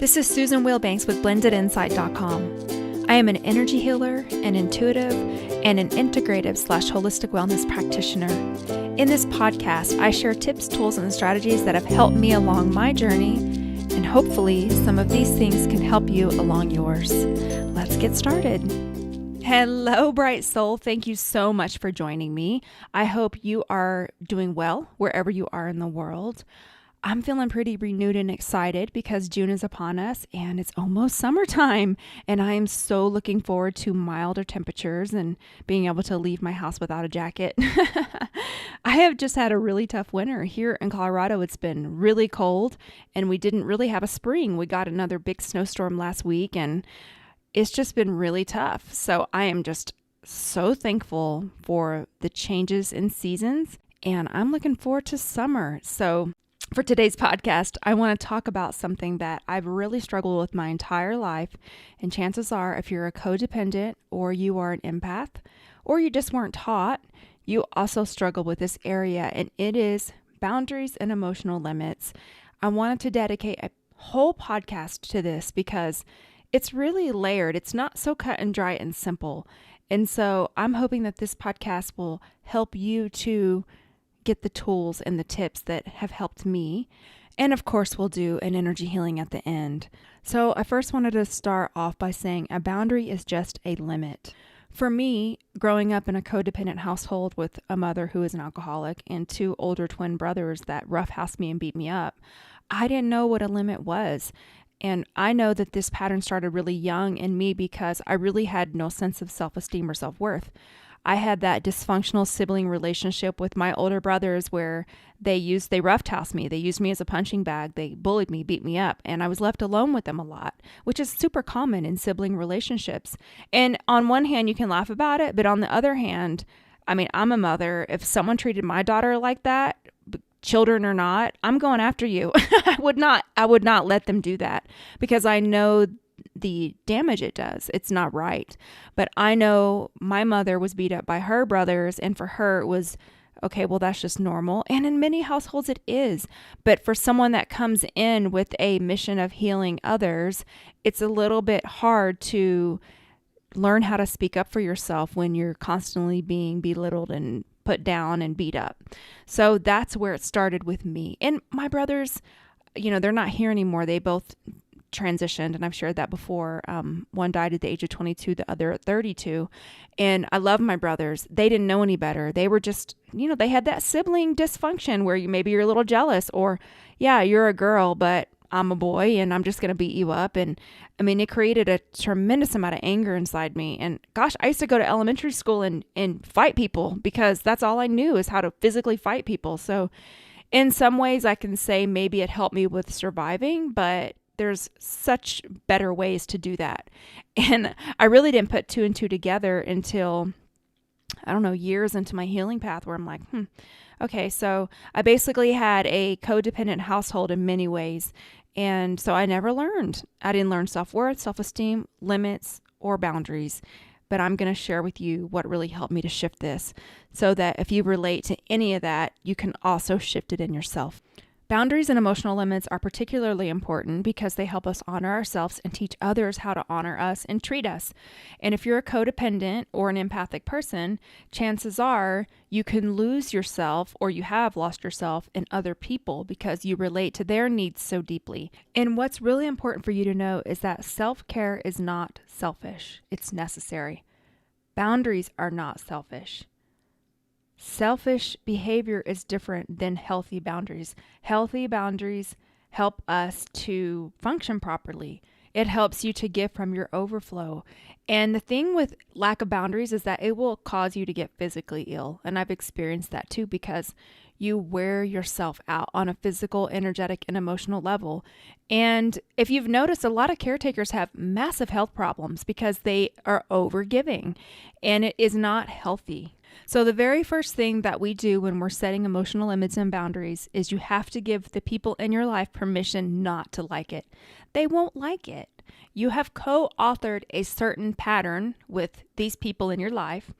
This is Susan Wheelbanks with blendedinsight.com. I am an energy healer, an intuitive, and an integrative/holistic wellness practitioner. In this podcast, I share tips, tools, and strategies that have helped me along my journey, and hopefully some of these things can help you along yours. Let's get started. Hello, bright soul. Thank you so much for joining me. I hope you are doing well wherever you are in the world. I'm feeling pretty renewed and excited because June is upon us and it's almost summertime, and I am so looking forward to milder temperatures and being able to leave my house without a jacket. I have just had a really tough winter. Here in Colorado, it's been really cold and we didn't really have a spring. We got another big snowstorm last week and it's just been really tough. So I am just so thankful for the changes in seasons, and I'm looking forward to summer. So for today's podcast, I want to talk about something that I've really struggled with my entire life. And chances are, if you're a codependent or you are an empath or you just weren't taught, you also struggle with this area, and it is boundaries and emotional limits. I wanted to dedicate a whole podcast to this because it's really layered. It's not so cut and dry and simple. And so I'm hoping that this podcast will help you to get the tools and the tips that have helped me. And of course, we'll do an energy healing at the end. So I first wanted to start off by saying a boundary is just a limit. For me, growing up in a codependent household with a mother who is an alcoholic and two older twin brothers that roughhoused me and beat me up, I didn't know what a limit was. And I know that this pattern started really young in me because I really had no sense of self-esteem or self-worth. I had that dysfunctional sibling relationship with my older brothers where they roughhoused me. They used me as a punching bag. They bullied me, beat me up, and I was left alone with them a lot, which is super common in sibling relationships. And on one hand, you can laugh about it, but on the other hand, I mean, I'm a mother. If someone treated my daughter like that, children or not, I'm going after you. I would not let them do that because I know the damage it does. It's not right. But I know my mother was beat up by her brothers, and for her it was, okay, well, that's just normal. And in many households it is. But for someone that comes in with a mission of healing others, it's a little bit hard to learn how to speak up for yourself when you're constantly being belittled and put down and beat up. So that's where it started with me. And my brothers, they're not here anymore. They both transitioned, and I've shared that before. One died at the age of 22, the other at 32. And I love my brothers. They didn't know any better. They were just, they had that sibling dysfunction where maybe you're a little jealous, or yeah, you're a girl, but I'm a boy and I'm just going to beat you up. And I mean, it created a tremendous amount of anger inside me. And gosh, I used to go to elementary school and fight people because that's all I knew is how to physically fight people. So in some ways I can say maybe it helped me with surviving, but there's such better ways to do that. And I really didn't put two and two together until, I don't know, years into my healing path where I'm like, okay, so I basically had a codependent household in many ways. And so I never learned. I didn't learn self-worth, self-esteem, limits, or boundaries. But I'm going to share with you what really helped me to shift this so that if you relate to any of that, you can also shift it in yourself. Boundaries and emotional limits are particularly important because they help us honor ourselves and teach others how to honor us and treat us. And if you're a codependent or an empathic person, chances are you can lose yourself, or you have lost yourself, in other people because you relate to their needs so deeply. And what's really important for you to know is that self-care is not selfish. It's necessary. Boundaries are not selfish. Selfish behavior is different than healthy boundaries. Healthy boundaries help us to function properly. It helps you to give from your overflow. And the thing with lack of boundaries is that it will cause you to get physically ill. And I've experienced that too because you wear yourself out on a physical, energetic, and emotional level. And if you've noticed, a lot of caretakers have massive health problems because they are overgiving, and it is not healthy. So the very first thing that we do when we're setting emotional limits and boundaries is you have to give the people in your life permission not to like it. They won't like it. You have co-authored a certain pattern with these people in your life.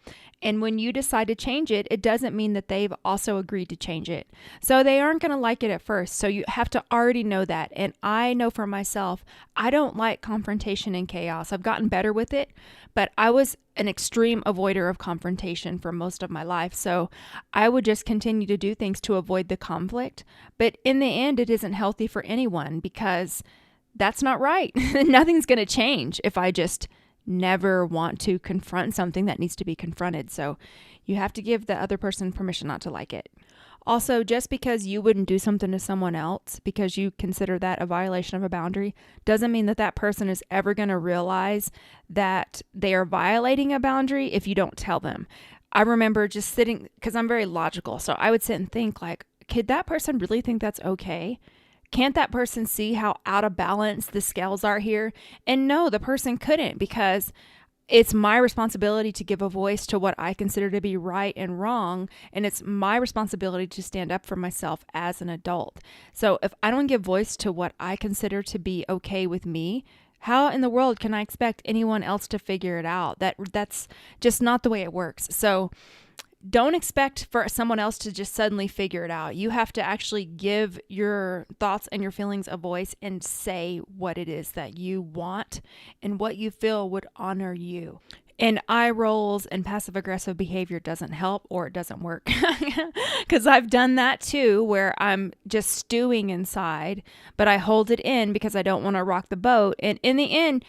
And when you decide to change it, it doesn't mean that they've also agreed to change it. So they aren't going to like it at first. So you have to already know that. And I know for myself, I don't like confrontation and chaos. I've gotten better with it, but I was an extreme avoider of confrontation for most of my life. So I would just continue to do things to avoid the conflict. But in the end, it isn't healthy for anyone because that's not right. Nothing's going to change if I just never want to confront something that needs to be confronted. So you have to give the other person permission not to like it. Also, just because you wouldn't do something to someone else because you consider that a violation of a boundary doesn't mean that that person is ever going to realize that they are violating a boundary if you don't tell them. I remember just sitting, because I'm very logical, so I would sit and think like, could that person really think that's okay? Can't that person see how out of balance the scales are here? And no, the person couldn't, because it's my responsibility to give a voice to what I consider to be right and wrong. And it's my responsibility to stand up for myself as an adult. So if I don't give voice to what I consider to be okay with me, how in the world can I expect anyone else to figure it out? That's just not the way it works. So don't expect for someone else to just suddenly figure it out. You have to actually give your thoughts and your feelings a voice and say what it is that you want and what you feel would honor you. And eye rolls and passive aggressive behavior doesn't help, or it doesn't work. Because I've done that too, where I'm just stewing inside, but I hold it in because I don't want to rock the boat. And in the end,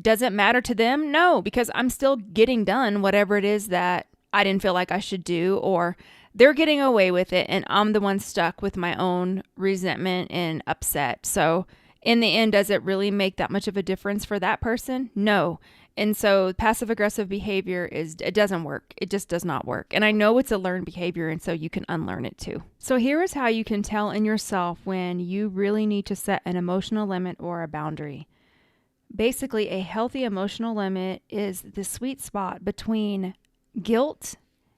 does it matter to them? No, because I'm still getting done whatever it is that I didn't feel like I should do, or they're getting away with it and I'm the one stuck with my own resentment and upset. So in the end, does it really make that much of a difference for that person? No. And so passive aggressive behavior it doesn't work. It just does not work. And I know it's a learned behavior, and so you can unlearn it too. So here is how you can tell in yourself when you really need to set an emotional limit or a boundary. Basically, a healthy emotional limit is the sweet spot between guilt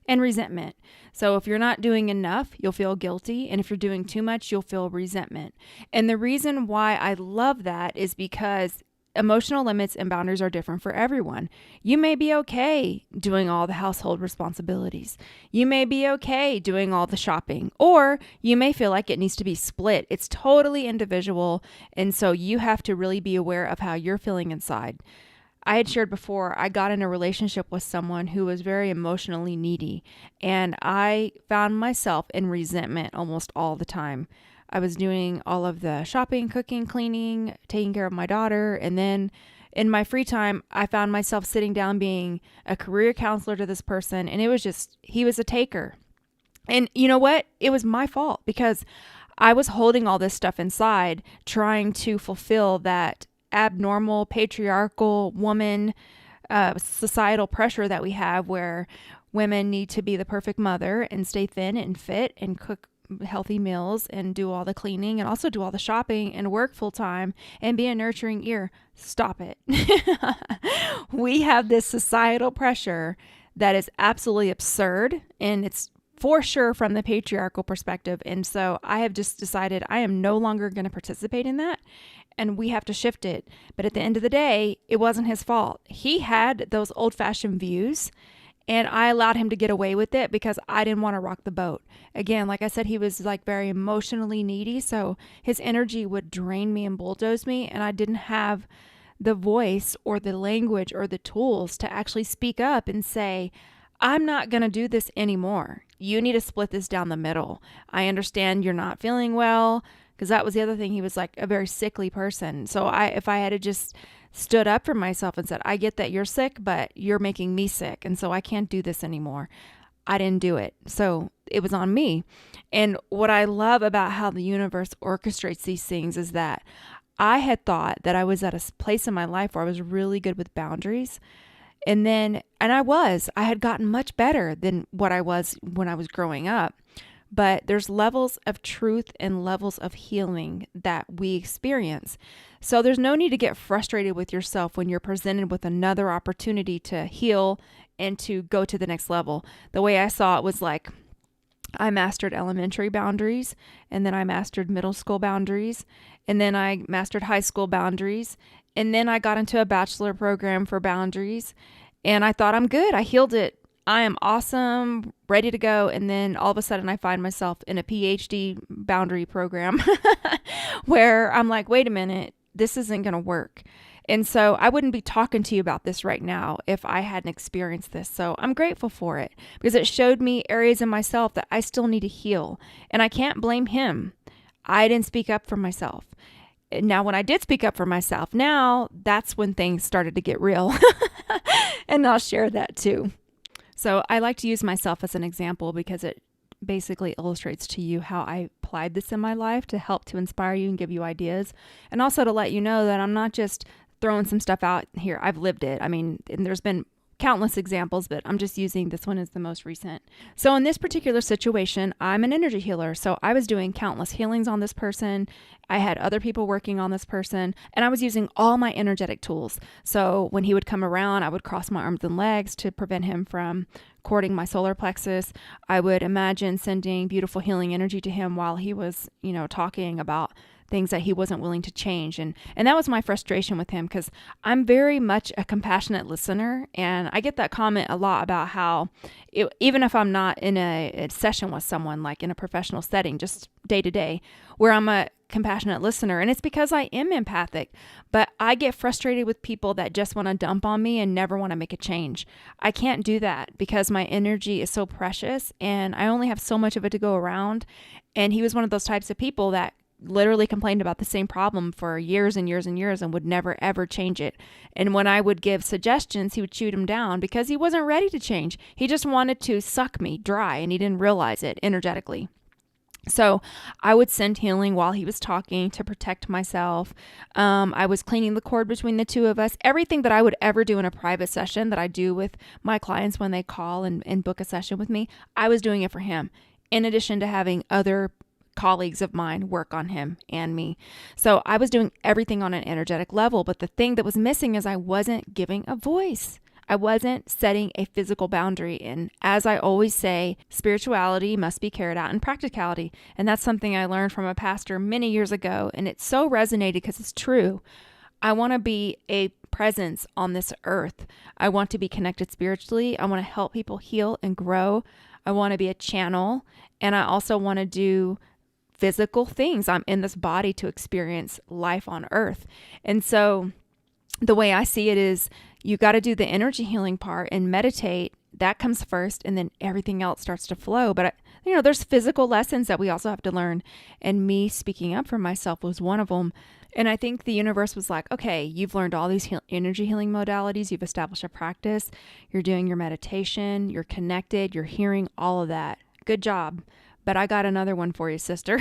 and resentment. So if you're not doing enough, you'll feel guilty. And if you're doing too much, you'll feel resentment. And the reason why I love that is because emotional limits and boundaries are different for everyone. You may be okay doing all the household responsibilities. You may be okay doing all the shopping, or you may feel like it needs to be split. It's totally individual. And so you have to really be aware of how you're feeling inside. I had shared before, I got in a relationship with someone who was very emotionally needy, and I found myself in resentment almost all the time. I was doing all of the shopping, cooking, cleaning, taking care of my daughter, and then in my free time, I found myself sitting down being a career counselor to this person, and it was just, he was a taker. And you know what? It was my fault because I was holding all this stuff inside, trying to fulfill that abnormal patriarchal woman societal pressure that we have, where women need to be the perfect mother and stay thin and fit and cook healthy meals and do all the cleaning and also do all the shopping and work full time and be a nurturing ear. Stop it. We have this societal pressure that is absolutely absurd, and it's for sure from the patriarchal perspective. And so I have just decided I am no longer going to participate in that, and we have to shift it. But at the end of the day, it wasn't his fault. He had those old-fashioned views, and I allowed him to get away with it because I didn't want to rock the boat. Again, like I said, he was like very emotionally needy, so his energy would drain me and bulldoze me, and I didn't have the voice or the language or the tools to actually speak up and say, I'm not going to do this anymore. You need to split this down the middle. I understand you're not feeling well, because that was the other thing. He was like a very sickly person. So if I had just stood up for myself and said, I get that you're sick, but you're making me sick, and so I can't do this anymore. I didn't do it. So it was on me. And what I love about how the universe orchestrates these things is that I had thought that I was at a place in my life where I was really good with boundaries. And I had gotten much better than what I was when I was growing up. But there's levels of truth and levels of healing that we experience. So there's no need to get frustrated with yourself when you're presented with another opportunity to heal and to go to the next level. The way I saw it was like, I mastered elementary boundaries, and then I mastered middle school boundaries, and then I mastered high school boundaries. And then I got into a bachelor program for boundaries, and I thought I'm good. I healed it. I am awesome, ready to go. And then all of a sudden I find myself in a PhD boundary program where I'm like, wait a minute, this isn't going to work. And so I wouldn't be talking to you about this right now if I hadn't experienced this. So I'm grateful for it because it showed me areas in myself that I still need to heal. And I can't blame him. I didn't speak up for myself. Now, when I did speak up for myself, now that's when things started to get real. And I'll share that too. So I like to use myself as an example because it basically illustrates to you how I applied this in my life to help to inspire you and give you ideas. And also to let you know that I'm not just throwing some stuff out here. I've lived it. I mean, and there's been countless examples, but I'm just using this one as the most recent. So in this particular situation, I'm an energy healer. So I was doing countless healings on this person. I had other people working on this person, and I was using all my energetic tools. So when he would come around, I would cross my arms and legs to prevent him from cording my solar plexus. I would imagine sending beautiful healing energy to him while he was, talking about things that he wasn't willing to change. And that was my frustration with him because I'm very much a compassionate listener. And I get that comment a lot about how even if I'm not in a session with someone, like in a professional setting, just day to day, where I'm a compassionate listener. And it's because I am empathic, but I get frustrated with people that just want to dump on me and never want to make a change. I can't do that because my energy is so precious and I only have so much of it to go around. And he was one of those types of people that literally complained about the same problem for years and years and years and would never, ever change it. And when I would give suggestions, he would shoot them down because he wasn't ready to change. He just wanted to suck me dry and he didn't realize it energetically. So I would send healing while he was talking to protect myself. I was cleaning the cord between the two of us. Everything that I would ever do in a private session that I do with my clients when they call and book a session with me, I was doing it for him, in addition to having other colleagues of mine work on him and me. So I was doing everything on an energetic level, but the thing that was missing is I wasn't giving a voice. I wasn't setting a physical boundary. And as I always say, spirituality must be carried out in practicality. And that's something I learned from a pastor many years ago. And it so resonated because it's true. I want to be a presence on this earth. I want to be connected spiritually. I want to help people heal and grow. I want to be a channel. And I also want to do physical things. I'm in this body to experience life on earth. And so the way I see it is you got to do the energy healing part and meditate. That comes first, and then everything else starts to flow. But, there's physical lessons that we also have to learn. And me speaking up for myself was one of them. And I think the universe was like, okay, you've learned all these energy healing modalities. You've established a practice. You're doing your meditation. You're connected. You're hearing all of that. Good job. But I got another one for you, sister.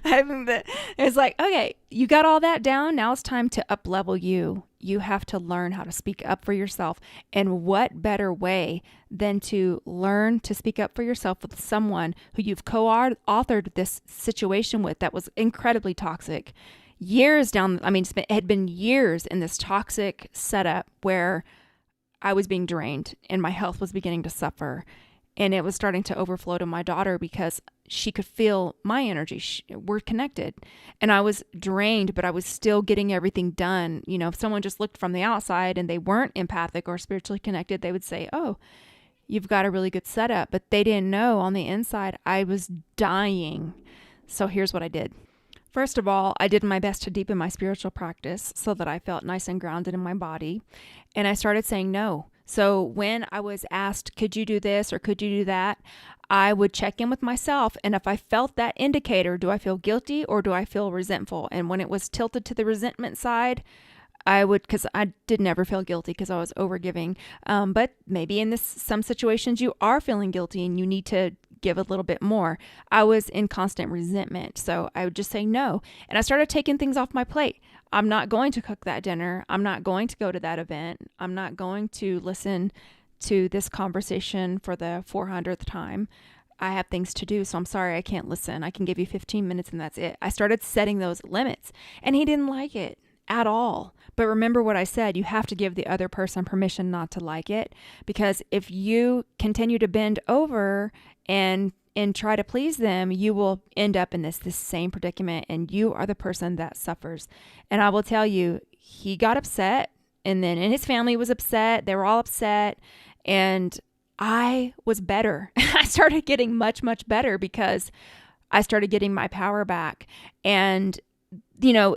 It's like, okay, you got all that down. Now it's time to up level you. You have to learn how to speak up for yourself. And what better way than to learn to speak up for yourself with someone who you've co-authored this situation with that was incredibly toxic. It had been years in this toxic setup where I was being drained and my health was beginning to suffer. And it was starting to overflow to my daughter because she could feel my energy. We're connected. And I was drained, but I was still getting everything done. If someone just looked from the outside and they weren't empathic or spiritually connected, they would say, oh, you've got a really good setup. But they didn't know on the inside I was dying. So here's what I did. First of all, I did my best to deepen my spiritual practice so that I felt nice and grounded in my body. And I started saying no. So when I was asked, could you do this or could you do that? I would check in with myself. And if I felt that indicator, do I feel guilty or do I feel resentful? And when it was tilted to the resentment side, because I did never feel guilty because I was overgiving. But maybe in some situations you are feeling guilty and you need to give a little bit more. I was in constant resentment. So I would just say no. And I started taking things off my plate. I'm not going to cook that dinner. I'm not going to go to that event. I'm not going to listen to this conversation for the 400th time. I have things to do, so I'm sorry I can't listen. I can give you 15 minutes and that's it. I started setting those limits and he didn't like it at all. But remember what I said, you have to give the other person permission not to like it, because if you continue to bend over and and try to please them, you will end up in this same predicament, and you are the person that suffers. And I will tell you, he got upset, and his family was upset. They were all upset, and I was better. I started getting much, much better because I started getting my power back. And,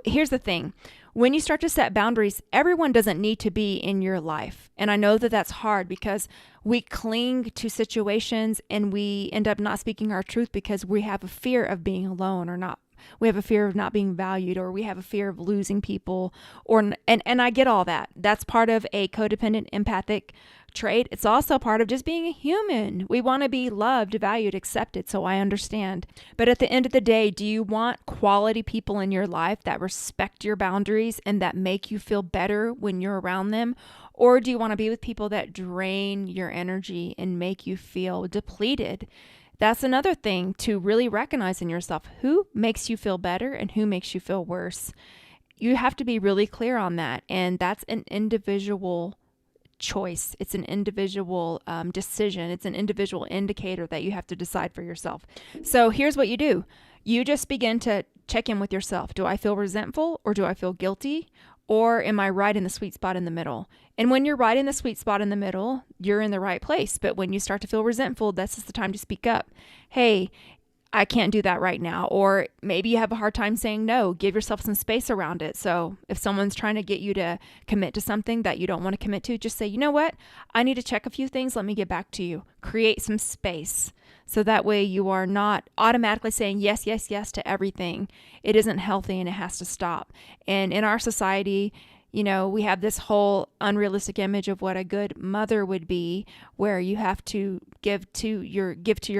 here's the thing. When you start to set boundaries, everyone doesn't need to be in your life. And I know that that's hard because we cling to situations and we end up not speaking our truth because we have a fear of being alone or not. We have a fear of not being valued, or we have a fear of losing people, and I get all that. That's part of a codependent empathic trait. It's also part of just being a human. We want to be loved, valued, accepted, so I understand. But at the end of the day, do you want quality people in your life that respect your boundaries and that make you feel better when you're around them? Or do you want to be with people that drain your energy and make you feel depleted? That's another thing to really recognize in yourself. Who makes you feel better and who makes you feel worse? You have to be really clear on that. And that's an individual choice. It's an individual decision. It's an individual indicator that you have to decide for yourself. So here's what you do. You just begin to check in with yourself. Do I feel resentful or do I feel guilty? Or am I right in the sweet spot in the middle? And when you're right in the sweet spot in the middle, you're in the right place. But when you start to feel resentful, that's just the time to speak up. Hey, I can't do that right now. Or maybe you have a hard time saying no. Give yourself some space around it. So if someone's trying to get you to commit to something that you don't want to commit to, just say, you know what? I need to check a few things. Let me get back to you. Create some space. So that way you are not automatically saying yes, yes, yes to everything. It isn't healthy and it has to stop. And in our society, we have this whole unrealistic image of what a good mother would be, where you have to give to your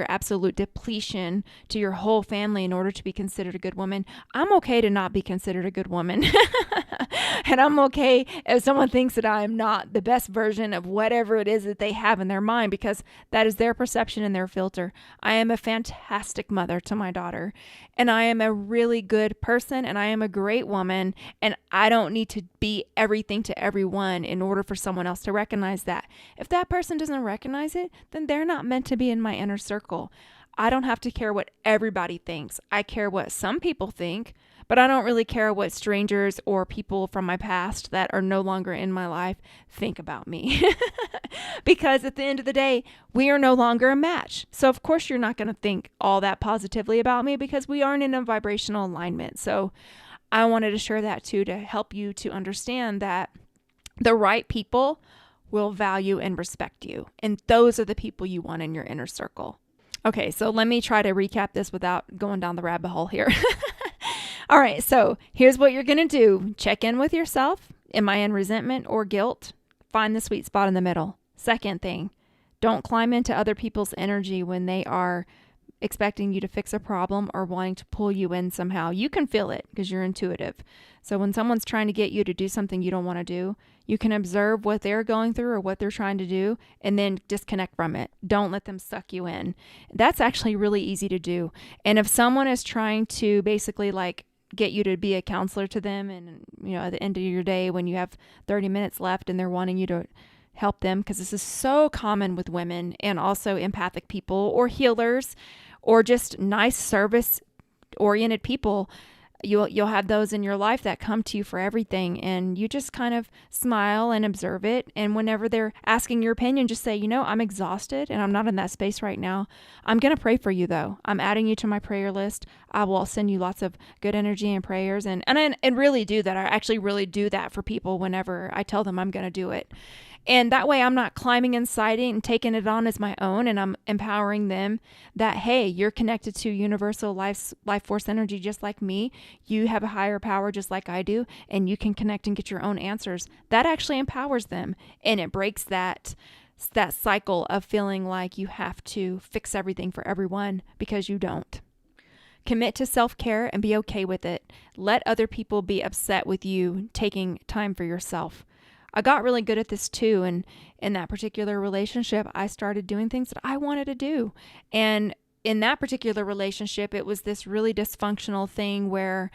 absolute depletion to your whole family in order to be considered a good woman. I'm okay to not be considered a good woman. And I'm okay if someone thinks that I am not the best version of whatever it is that they have in their mind, because that is their perception and their filter. I am a fantastic mother to my daughter, and I am a really good person, and I am a great woman, and I don't need to be everything to everyone in order for someone else to recognize that. If that person doesn't recognize it, then they're not meant to be in my inner circle. I don't have to care what everybody thinks. I care what some people think, but I don't really care what strangers or people from my past that are no longer in my life think about me. Because at the end of the day, we are no longer a match. So of course you're not going to think all that positively about me because we aren't in a vibrational alignment. So I wanted to share that too, to help you to understand that the right people will value and respect you. And those are the people you want in your inner circle. Okay, so let me try to recap this without going down the rabbit hole here. All right, so here's what you're going to do. Check in with yourself. Am I in resentment or guilt? Find the sweet spot in the middle. Second thing, don't climb into other people's energy when they are expecting you to fix a problem or wanting to pull you in somehow. You can feel it because you're intuitive. So when someone's trying to get you to do something you don't want to do, you can observe what they're going through or what they're trying to do and then disconnect from it. Don't let them suck you in. That's actually really easy to do. And if someone is trying to basically get you to be a counselor to them, and at the end of your day when you have 30 minutes left and they're wanting you to help them, because this is so common with women and also empathic people or healers or just nice service-oriented people, you'll have those in your life that come to you for everything, and you just kind of smile and observe it. And whenever they're asking your opinion, just say, I'm exhausted and I'm not in that space right now. I'm going to pray for you though. I'm adding you to my prayer list. I will send you lots of good energy and prayers, and really do that. I actually really do that for people whenever I tell them I'm going to do it. And that way I'm not climbing inside it and taking it on as my own, and I'm empowering them that, hey, you're connected to universal life force energy just like me. You have a higher power just like I do, and you can connect and get your own answers. That actually empowers them, and it breaks that cycle of feeling like you have to fix everything for everyone, because you don't. Commit to self-care and be okay with it. Let other people be upset with you taking time for yourself. I got really good at this too. And in that particular relationship, I started doing things that I wanted to do. And in that particular relationship, it was this really dysfunctional thing where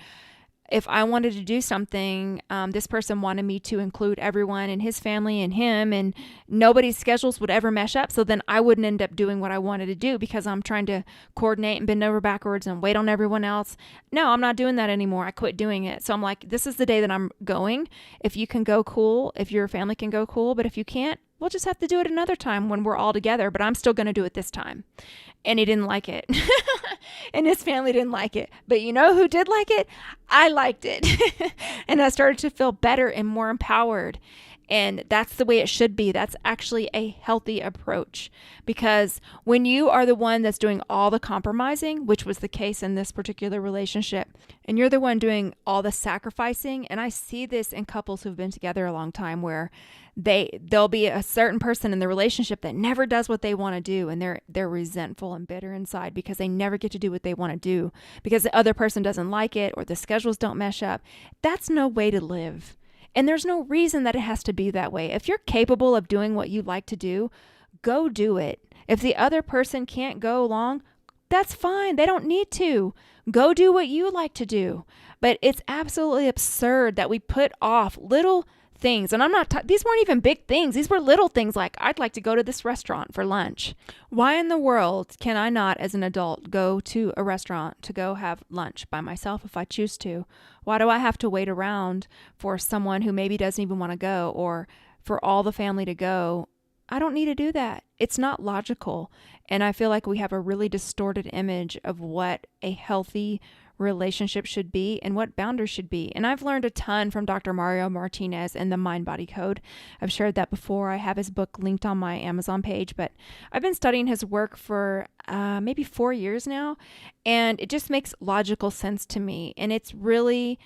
If I wanted to do something, this person wanted me to include everyone in his family and him, and nobody's schedules would ever mesh up. So then I wouldn't end up doing what I wanted to do because I'm trying to coordinate and bend over backwards and wait on everyone else. No, I'm not doing that anymore. I quit doing it. So I'm like, this is the day that I'm going. If you can go, cool. If your family can go, cool. But if you can't, we'll just have to do it another time when we're all together. But I'm still going to do it this time. And he didn't like it. And his family didn't like it. But you know who did like it? I liked it. And I started to feel better and more empowered. And that's the way it should be. That's actually a healthy approach, because when you are the one that's doing all the compromising, which was the case in this particular relationship, and you're the one doing all the sacrificing, and I see this in couples who've been together a long time where there'll be a certain person in the relationship that never does what they want to do, and they're resentful and bitter inside because they never get to do what they want to do because the other person doesn't like it or the schedules don't mesh up. That's no way to live. And there's no reason that it has to be that way. If you're capable of doing what you like to do, go do it. If the other person can't go along, that's fine. They don't need to. Go do what you like to do. But it's absolutely absurd that we put off little things. And these weren't even big things. These were little things like, I'd like to go to this restaurant for lunch. Why in the world can I not, as an adult, go to a restaurant to go have lunch by myself if I choose to? Why do I have to wait around for someone who maybe doesn't even want to go, or for all the family to go? I don't need to do that. It's not logical. And I feel like we have a really distorted image of what a healthy relationship should be and what boundaries should be. And I've learned a ton from Dr. Mario Martinez and the Mind Body Code. I've shared that before. I have his book linked on my Amazon page, but I've been studying his work for maybe 4 years now, and it just makes logical sense to me. And it's really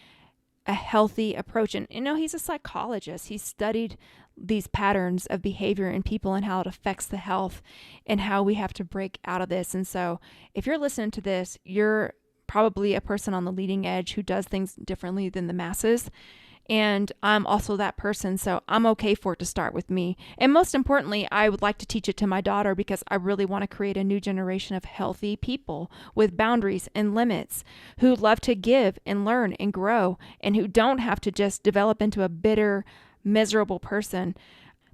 a healthy approach. And he's a psychologist. He's studied these patterns of behavior in people and how it affects the health and how we have to break out of this. And so if you're listening to this, you're probably a person on the leading edge who does things differently than the masses. And I'm also that person, so I'm okay for it to start with me. And most importantly, I would like to teach it to my daughter because I really want to create a new generation of healthy people with boundaries and limits who love to give and learn and grow, and who don't have to just develop into a bitter, miserable person.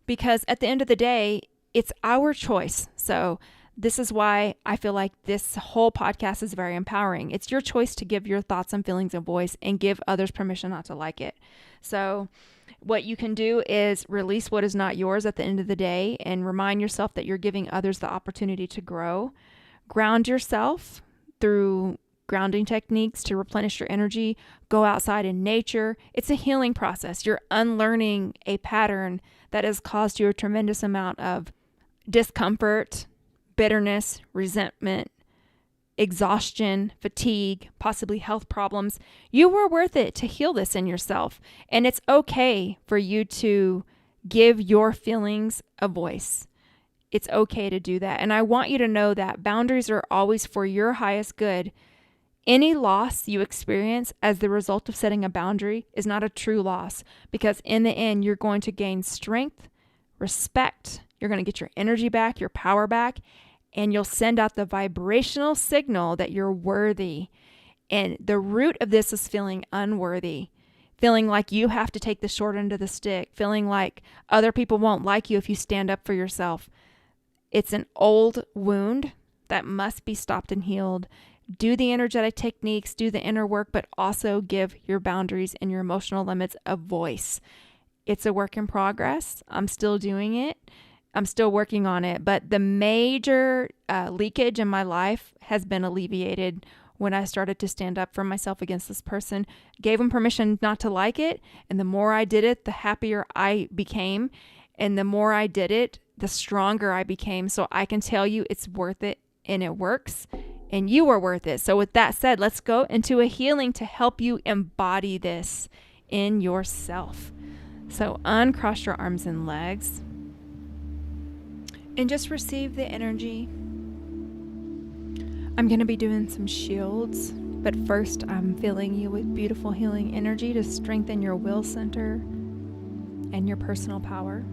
Because at the end of the day, it's our choice. So this is why I feel like this whole podcast is very empowering. It's your choice to give your thoughts and feelings a voice and give others permission not to like it. So what you can do is release what is not yours at the end of the day and remind yourself that you're giving others the opportunity to grow. Ground yourself through grounding techniques to replenish your energy. Go outside in nature. It's a healing process. You're unlearning a pattern that has caused you a tremendous amount of discomfort, bitterness, resentment, exhaustion, fatigue, possibly health problems. You were worth it to heal this in yourself. And it's okay for you to give your feelings a voice. It's okay to do that. And I want you to know that boundaries are always for your highest good. Any loss you experience as the result of setting a boundary is not a true loss, because in the end, you're going to gain strength, respect. You're going to get your energy back, your power back, and you'll send out the vibrational signal that you're worthy. And the root of this is feeling unworthy, feeling like you have to take the short end of the stick, feeling like other people won't like you if you stand up for yourself. It's an old wound that must be stopped and healed. Do the energetic techniques, do the inner work, but also give your boundaries and your emotional limits a voice. It's a work in progress. I'm still doing it. I'm still working on it, but the major leakage in my life has been alleviated when I started to stand up for myself against this person, gave them permission not to like it, and the more I did it, the happier I became, and the more I did it, the stronger I became. So I can tell you it's worth it, and it works, and you are worth it. So with that said, let's go into a healing to help you embody this in yourself. So uncross your arms and legs. And just receive the energy. I'm going to be doing some shields, but first I'm filling you with beautiful healing energy to strengthen your will center and your personal power.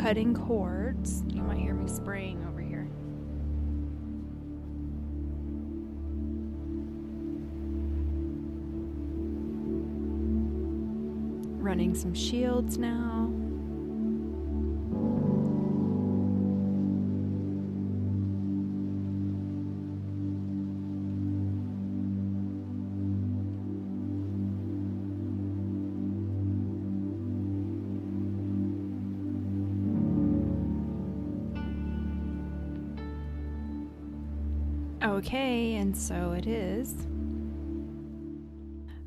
cutting cords. You might hear me spraying over here. Running some shields now. Okay, and so it is.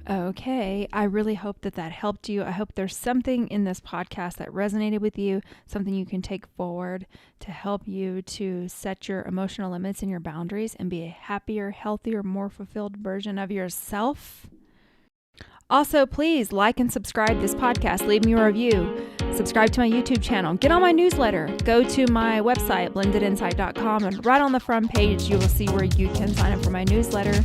Okay, I really hope that helped you. I hope there's something in this podcast that resonated with you, something you can take forward to help you to set your emotional limits and your boundaries and be a happier, healthier, more fulfilled version of yourself. Also, please like and subscribe this podcast. Leave me a review. Subscribe to my YouTube channel. Get on my newsletter. Go to my website, blendedinsight.com, and right on the front page, you will see where you can sign up for my newsletter.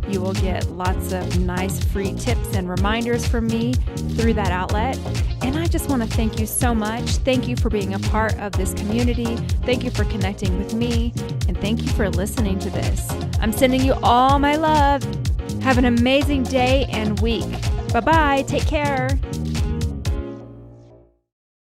You will get lots of nice free tips and reminders from me through that outlet. And I just want to thank you so much. Thank you for being a part of this community. Thank you for connecting with me. And thank you for listening to this. I'm sending you all my love. Have an amazing day and week. Bye-bye. Take care.